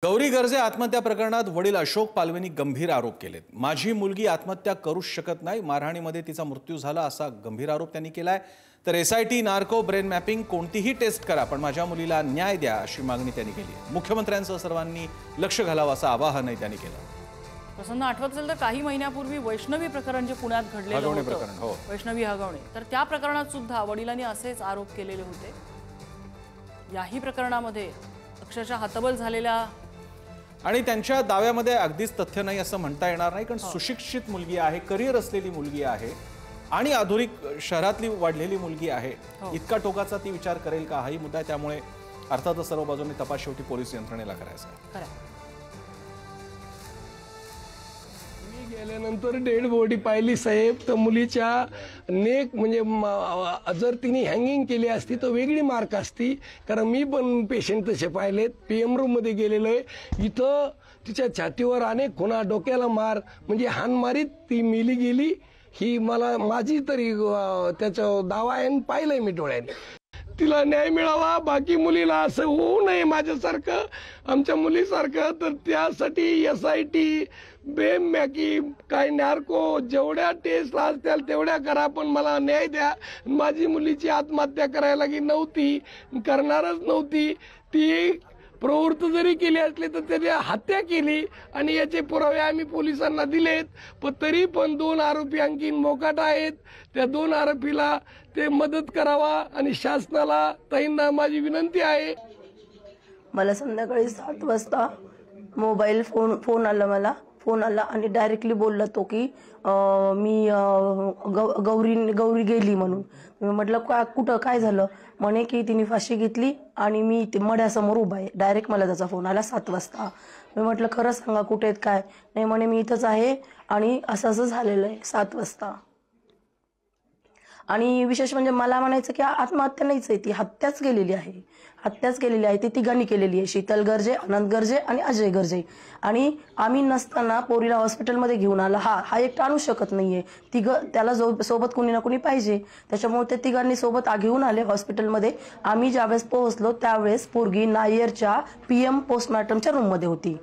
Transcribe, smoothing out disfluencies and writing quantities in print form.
गौरी गर्जे आत्महत्या प्रकरणात वडील अशोक पालवेंनी गंभीर आरोप केलेत। माझी मुलगी आत्महत्या करूच शकत नाही, मारहाणीमध्ये तिचा मृत्यू झाला असा गंभीर आरोप त्यांनी केलाय। तर एसआयटी नार्को ब्रेन मॅपिंग कोणतीही टेस्ट करा, पण माझ्या मुलीला न्याय द्या अशी मागणी त्यांनी केली आहे। मुख्यमंत्र्यांसह सर्वांनी लक्ष घालावं असं आवाहनही त्यांनी केलं। प्रसन्न आठवत असेल तर काही महिन्यापूर्वी वैष्णवी प्रकरण जे पुण्यात घडलेलं होतं, वैष्णवी हगवणे, तर त्या प्रकरणात सुद्धा वडिलांनी असेच आरोप केलेले होते। याही प्रकरणामध्ये अक्षरशः हतबल झालेल्या आणि त्यांच्या दाव्यामध्ये अगदीच तथ्य नाही असं म्हणता येणार नाही, कारण सुशिक्षित मुलगी आहे, करिअर असलेली मुलगी आहे आणि आधुनिक शहरातली वाढलेली मुलगी आहे। इतका टोकाचा ती विचार करेल का, हाही मुद्दा आहे। त्यामुळे अर्थातच सर्व बाजूंनी तपास शेवटी पोलीस यंत्रणेला करायचा आहे। मी गेल्यानंतर डेड बॉडी पाहिली साहेब, तर मुलीच्या नेक म्हणजे जर तिने हँगिंग केली असती तर वेगळी मार्क असती, कारण मी पण पेशंट तसे पाहिलेत। पीएम रूम मध्ये गेलेलो आहे, इथं तिच्या छातीवर अनेक खुणा, डोक्याला मार, म्हणजे हानमारीत ती मेली गेली ही मला माझी तरी त्याचा दावा आहे, पाहिलंय मी डोळ्याने। तिला न्याय मिळावा, बाकी मुलीला असं होऊ नये माझ्यासारखं, आमच्या मुलीसारखं। तर त्यासाठी एसआयटी ब्रेन मॅपिंग काय नार्को जेवढ्या टेस्ट असतील तेवढ्या करा, पण मला न्याय द्या। माझी मुलीची आत्महत्या करायला की नव्हती, करणारच नव्हती। ती प्रवृत्त जरी केली असली तर त्याची हत्या केली आणि याचे पुरावे आम्ही पोलिसांना दिलेत, पण तरी पण 2 आरोपी आणखीन मोकाट आहेत। त्या 2 आरोपीला ते मदत करावा आणि शासनाला ताईंना माझी विनंती आहे। मला संध्याकाळी 7 वाजता मोबाईल फोन आला, मला फोन आला आणि डायरेक्टली बोलला तो की मी गौरी गेली म्हणून। मी म्हटलं कुठं काय झालं, म्हणे की तिने फाशी घेतली आणि मी ते मढ्यासमोर उभा आहे। डायरेक्ट मला त्याचा फोन आला 7 वाजता। मी म्हटलं खरं सांगा कुठे आहेत काय, नाही म्हणे मी इथंच आहे आणि असं असं झालेलं आहे 7 वाजता। आणि विशेष म्हणजे मला म्हणायचं की आत्महत्या नाहीच आहे, ती हत्याच केलेली आहे, हत्याच केलेली आहे। ती तिघांनी केलेली आहे, शीतल गर्जे, अनंत गर्जे आणि अजय गर्जे। आणि आम्ही नसताना पोरीला हॉस्पिटलमध्ये घेऊन आला, हा एकटा आणू शकत नाहीये, त्याला सोबत कुणी ना कुणी पाहिजे। त्याच्यामुळे ते तिघांनी सोबत घेऊन आले हॉस्पिटलमध्ये। आम्ही ज्यावेळेस पोहोचलो त्यावेळेस पोरगी नायरच्या पीएम पोस्टमॉर्टमच्या रूममध्ये होती।